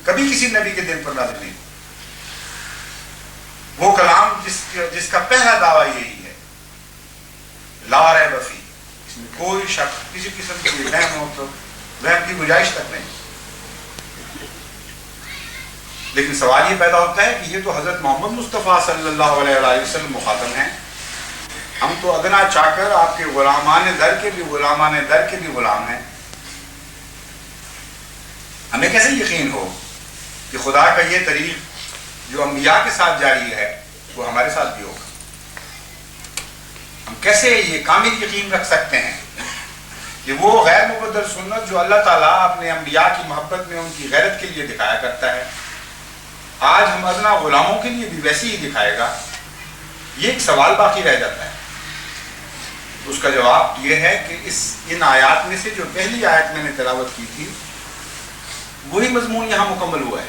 Speaker 1: کبھی کسی نبی کے دل پر نازل نہیں. وہ کلام جس کا پہلا دعویٰ یہی ہے لا ریب فیہ، کوئی شک کسی قسم کی وہم ہو تو وہم کی گنجائش تک نہیں. لیکن سوال یہ پیدا ہوتا ہے کہ یہ تو حضرت محمد مصطفیٰ صلی اللہ علیہ وآلہ وسلم مخاطب ہیں، ہم تو ادنا چاکر آپ کے غلامان در کے بھی غلام ہیں. ہمیں کیسے یقین ہو کہ خدا کا یہ طریق جو انبیاء کے ساتھ جاری ہے وہ ہمارے ساتھ بھی ہوگا؟ ہم کیسے یہ کامل یقین رکھ سکتے ہیں کہ وہ غیر مبدل سنت جو اللہ تعالیٰ اپنے انبیاء کی محبت میں ان کی غیرت کے لیے دکھایا کرتا ہے آج ہم ادنا غلاموں کے لیے بھی ویسے ہی دکھائے گا؟ یہ ایک سوال باقی رہ جاتا ہے. اس کا جواب یہ ہے کہ ان آیات میں سے جو پہلی آیت میں نے تلاوت کی تھی وہی مضمون یہاں مکمل ہوا ہے،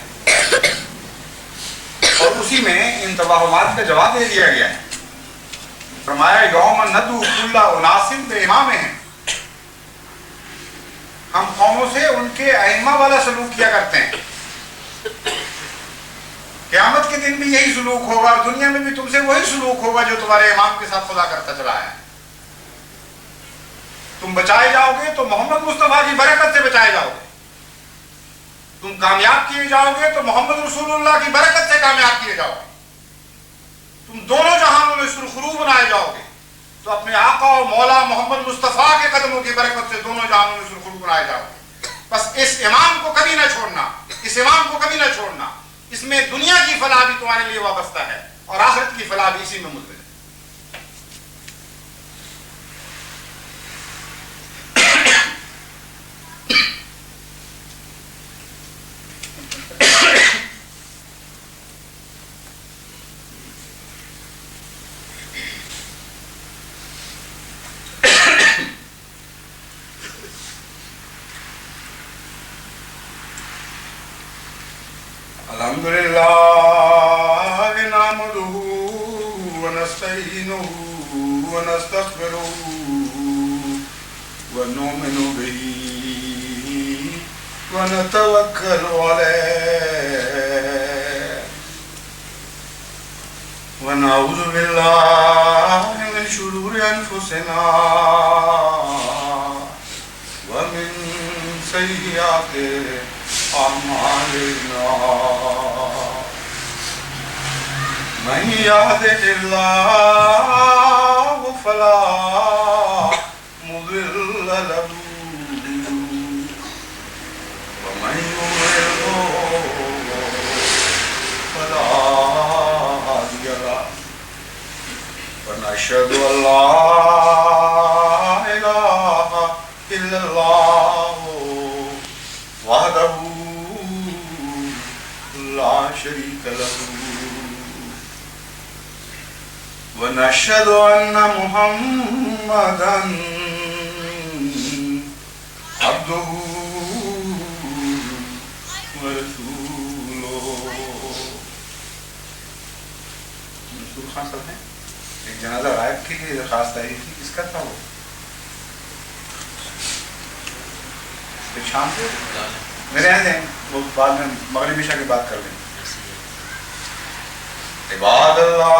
Speaker 1: اور اسی میں ان توہمات کا جواب دے دیا گیا ہے. فرمایا یوم ندعو کل اناس بامامہم، ہم قوموں سے ان کے ائمہ والا سلوک کیا کرتے ہیں. قیامت کے دن بھی یہی سلوک ہوگا اور دنیا میں بھی تم سے وہی سلوک ہوگا جو تمہارے امام کے ساتھ خدا کرتا چلا ہے. تم بچائے جاؤ گے تو محمد مصطفیٰ کی برکت سے بچائے جاؤ گے، تم کامیاب کیے جاؤ گے تو محمد رسول اللہ کی برکت سے کامیاب کیے جاؤ گے. تم دونوں جہانوں میں سرخرو بنائے جاؤ گے تو اپنے آقا و مولا محمد مصطفیٰ کے قدموں کی برکت سے دونوں جہانوں میں سرخرو بنائے جاؤ گے. بس اس امام کو کبھی نہ چھوڑنا، اس امام کو کبھی نہ چھوڑنا. اس میں دنیا کی فلاح بھی تمہارے لیے وابستہ ہے اور آخرت کی فلاح بھی اسی میں ملزم ہے. الحمدللہ نحمدہ ونستعینہ ونستغفرہ ونؤمن بہ ونتوکل علیہ ونعوذ باللہ من شرور انفسنا ومن سیئات أعمالنا من يهده الله فلا مضل له ومن يضلل فلا هادي له ونشهد أن لا إله إلا الله وحده لا شريك له ونشهد أن محمدا عبده ورسوله. منصور خان صاحب ہیں ایک جنازہ غائب کے لیے درخواست آئی تھی، کس کا تھا وہ؟ شام سے میرے یہاں دیں، وہ بعد میں مغرب عشاء کی بات کر لیں. عباد اللہ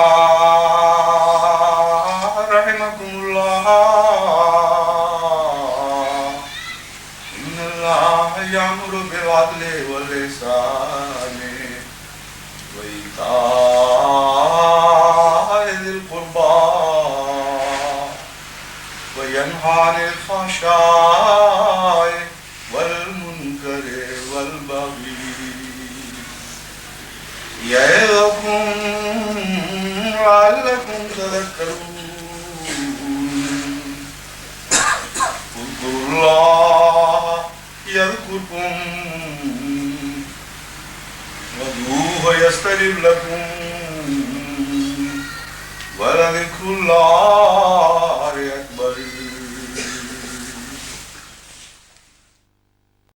Speaker 1: رحمکم اللہ ان اللہ یامر بالعدل والإحسان وإیتاء ذی القربى وینہی عن الفحشاء والمنکر والبغی یعظکم لعلکم تذکرون. اذکروا اللہ یذکرکم وادعوہ یستجب لکم ولذکر اللہ